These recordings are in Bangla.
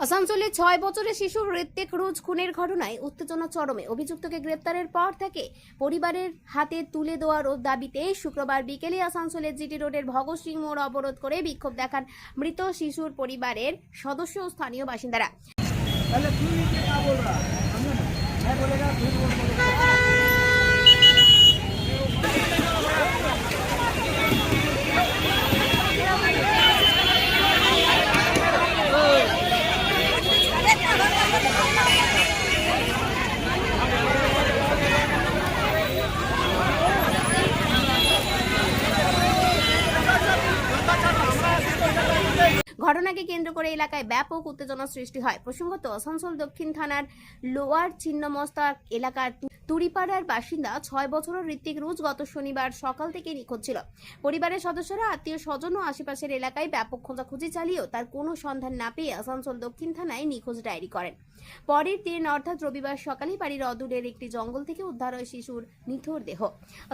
আসানসোলে ৬ বছরের শিশু ঋত্বিক রোজ খুনের ঘটনায় উত্তেজনা চরমে। অভিযুক্তকে গ্রেপ্তারের পর থেকে পরিবারের হাতে তুলে দেওয়ার দাবিতে শুক্রবার বিকেলে আসানসোলের জিটি রোডের ভগৎ সিং মোড় অবরোধ করে বিক্ষোভ দেখান মৃত শিশুর পরিবারের সদস্য ও স্থানীয় বাসিন্দারা। ঘটনাকে কেন্দ্র করে এলাকায় ব্যাপক উত্তেজনা সৃষ্টি হয়। প্রসঙ্গত, আসানসোল দক্ষিণ থানার লোয়ার ছিন্নমস্তা এলাকার তুরিপাড়ার বাসিন্দা ৬ বছরের ঋত্বিক রোজ গত শনিবার সকাল থেকে নিখোঁজ ছিল। পরিবারের সদস্যরা, আত্মীয় স্বজন ও আশেপাশের এলাকায় ব্যাপক খোঁজাখুঁজি চালিয়েও তার কোনো সন্ধান না পেয়ে আসানসোল দক্ষিণ থানায় নিখোঁজ ডায়েরি করেন। পরের দিন অর্থাৎ রবিবার সকালে বাড়ির অদূরের একটি জঙ্গল থেকে উদ্ধার হয় শিশুর নিথর দেহ।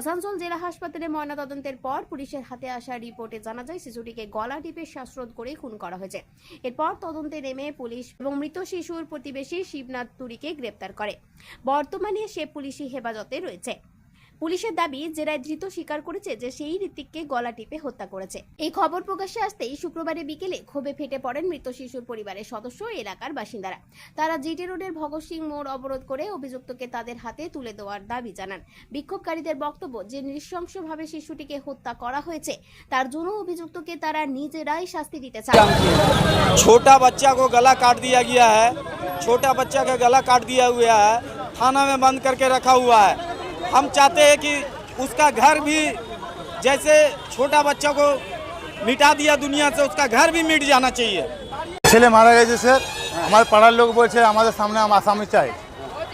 আসানসোল জেলা হাসপাতালে ময়নাতদন্তের পর পুলিশের হাতে আসা রিপোর্টে জানা যায় শিশুটিকে গলা টিপে শ্বাসরোধ করে খুন করা হয়েছে। এরপর তদন্তে নেমে পুলিশ এবং মৃত শিশুর প্রতিবেশী শিবনাথ তুরিকে গ্রেপ্তার করে। বর্তমানে সে পুলিশি হেফাজতে রয়েছে। পুলিশের দাবি, জেরায় ধৃত স্বীকার করেছে যে সেই ঋত্বিককে গলা টিপে হত্যা করেছে। এই খবর প্রকাশ্যে আসতেই শুক্রবারে বিকেলে ক্ষোভে ফেটে পড়েন মৃত শিশুর পরিবারের সদস্য ও এলাকার বাসিন্দারা। তারা জিটি রোডের ভগৎ সিং মোড় অবরোধ করে অভিযুক্তকে তাদের হাতে তুলে দেওয়ার দাবি জানান। বিক্ষোভকারীদের বক্তব্য, যে নৃশংসভাবে শিশুটিকে হত্যা করা হয়েছে তার জন্য অভিযুক্তকে তারা নিজেরাই শাস্তি দিতে চায়। छोटा बच्चा को गला काट दिया गया है, छोटा बच्चा का गला काट दिया हुआ है, थाना में बंद करके रखा हुआ है। हम चाहते हैं कि उसका घर भी, जैसे छोटा बच्चा को मिटा दिया दुनिया से, उसका घर भी मिट जाना चाहिए। ছেলে মারা গেছে স্যার, আমার পাড়ার লোক বলছে আমাদের সামনে আসামি চাই।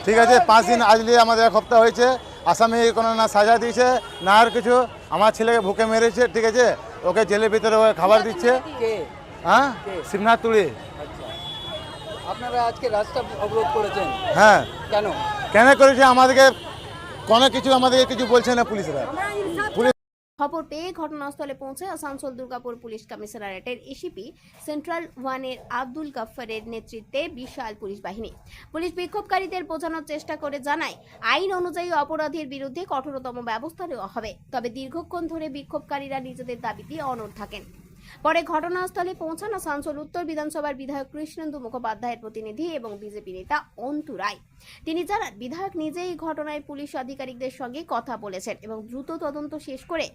ঠিক আছে, 5 দিন আজকে আমাদের 1 সপ্তাহ হয়েছে, আসামি কোনো না সাজা দিয়েছে না আর কিছু। আমার ছেলেকে ভুকে মেরেছে, ঠিক আছে, ওকে জেলের ভিতরে খাবার দিচ্ছে। হ্যাঁ, শিবনাথ তুড়ি। আপনারা আজকে রাস্তা অবরোধ করেছেন? হ্যাঁ। কেন কেন করেছে? আমাদেরকে আমাদেরকে কিছু বলছে না পুলিশরা। খবর পেয়ে ঘটনাস্থলে পৌঁছে আসানসোল দুর্গাপুর পুলিশ কমিশনারেটের এসিপি সেন্ট্রাল 1-এর আব্দুল গাফফারের নেতৃত্বে বিশাল পুলিশ বাহিনী। পুলিশ বিক্ষোভকারীদের বোঝানোর চেষ্টা করে জানায়, আইন অনুযায়ী অপরাধীর বিরুদ্ধে কঠোরতম ব্যবস্থা নেওয়া হবে। তবে দীর্ঘক্ষণ ধরে বিক্ষোভকারীরা নিজেদের দাবিতে অনড় থাকেন। পরে ঘটনাস্থলে পৌঁছান আসানসোল উত্তর বিধানসভার বিধায়ক কৃষ্ণেন্দু মুখোপাধ্যায়ের প্রতিনিধি এবং বিজেপি নেতা অন্তু রায়। তিনি জানান, বিধায়ক নিজেই ঘটনায় পুলিশ আধিকারিকদের সঙ্গে কথা বলেছেন এবং দ্রুত তদন্ত শেষ করে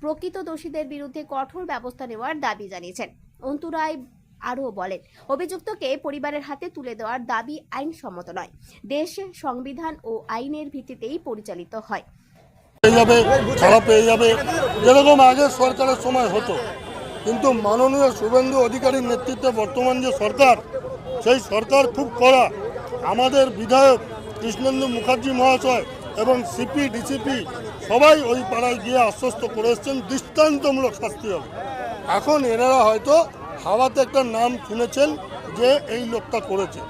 প্রকৃত দোষীদের বিরুদ্ধে কঠোর ব্যবস্থা নেওয়ার দাবি জানিয়েছেন। অন্তু রায় আরও বলেন, অভিযুক্তকে পরিবারের হাতে তুলে দেওয়ার দাবি আইনসম্মত নয়। দেশ সংবিধান ও আইনের ভিত্তিতেই পরিচালিত হয়। ছাড়া পেয়ে যাবে, যেরকম আগে সরকারের সময় হতো। কিন্তু মাননীয় শুভেন্দু অধিকারীর নেতৃত্বে বর্তমান যে সরকার, সেই সরকার খুব কড়া। আমাদের বিধায়ক কৃষ্ণেন্দু মুখার্জি মহাশয় এবং সিপি ডিসিপি সবাই ওই পাড়ায় গিয়ে আশ্বস্ত করে এসছেন দৃষ্টান্তমূলক শাস্তি হবে। এখন এনারা হয়তো হাওয়াতে একটা নাম শুনেছেন যে এই লোকটা করেছে।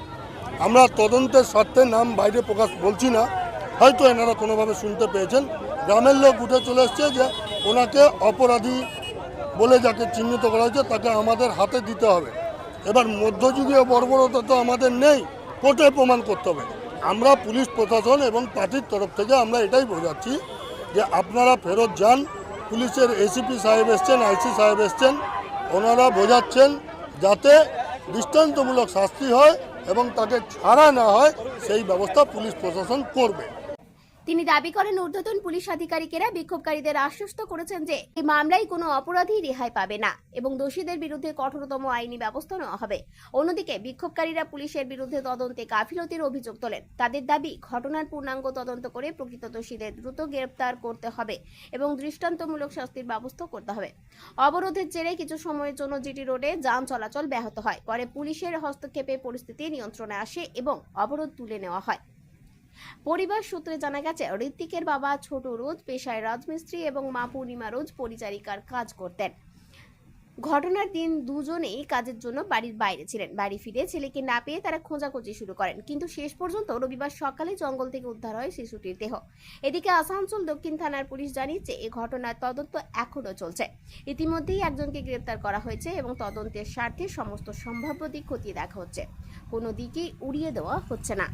আমরা তদন্তের স্বার্থে নাম বাইরে প্রকাশ বলছি না, হয়তো এনারা কোনোভাবে শুনতে পেয়েছেন। গ্রামের লোক উঠে চলে এসছে যে ওনাকে অপরাধী বলে যাকে চিহ্নিত করা হয়েছে তাকে আমাদের হাতে দিতে হবে। এবার মধ্যযুগীয় বর্বরতা তো আমাদের নেই, কোর্টে প্রমাণ করতে হবে। আমরা পুলিশ প্রশাসন এবং পার্টির তরফ থেকে আমরা এটাই বোঝাচ্ছি যে আপনারা ফেরত যান। পুলিশের এসিপি সাহেব এসছেন, আইসি সাহেব এসছেন, ওনারা বোঝাচ্ছেন যাতে দৃষ্টান্তমূলক শাস্তি হয় এবং তাকে ছাড়া না হয়, সেই ব্যবস্থা পুলিশ প্রশাসন করবে। তিনি দাবি করেন, ঊর্ধ্বতন পুলিশ আধিকারিকেরা বিক্ষোভকারীদের আশ্বস্ত করেছেন যে এই মামলায় কোনো অপরাধী রেহাই পাবে না এবং দোষীদের বিরুদ্ধে কঠোরতম আইনি ব্যবস্থা নেওয়া হবে। অন্যদিকে বিক্ষোভকারীরা পুলিশের বিরুদ্ধে তদন্তে গাফিলতির অভিযোগ তোলেন। তাদের দাবি, ঘটনার পূর্ণাঙ্গ তদন্ত করে প্রকৃত দোষীদের দ্রুত গ্রেপ্তার করতে হবে এবং দৃষ্টান্তমূলক শাস্তির ব্যবস্থা করতে হবে। অবরোধের জেরে কিছু সময়ের জন্য জিটি রোডে যান চলাচল ব্যাহত হয়। পরে পুলিশের হস্তক্ষেপে পরিস্থিতি নিয়ন্ত্রণে আসে এবং অবরোধ তুলে নেওয়া হয়। পরিবার সূত্রে জানা গেছে, ঋত্বিকের বাবা ছোট রোজ পেশায় রাজমিস্ত্রি এবং মা পূর্ণিমা রোজ পরিচারিকার কাজ করতেন। ঘটনার দিন দুজনেই কাজের জন্য বাড়ির বাইরে ছিলেন। বাড়ি ফিরে ছেলেকে না পেয়ে তারা খোঁজাখুঁজি শুরু করেন, কিন্তু শেষ পর্যন্ত রবিবার সকালে জঙ্গল থেকে উদ্ধার হয় শিশুটির দেহ। এদিকে আসানসোল দক্ষিণ থানার পুলিশ জানিয়েছে এই ঘটনার তদন্ত এখনো চলছে। ইতিমধ্যেই একজনকে গ্রেপ্তার করা হয়েছে এবং তদন্তের স্বার্থে সমস্ত সম্ভাব্য দিক খতিয়ে দেখা হচ্ছে, কোনো দিকেই উড়িয়ে দেওয়া হচ্ছে না।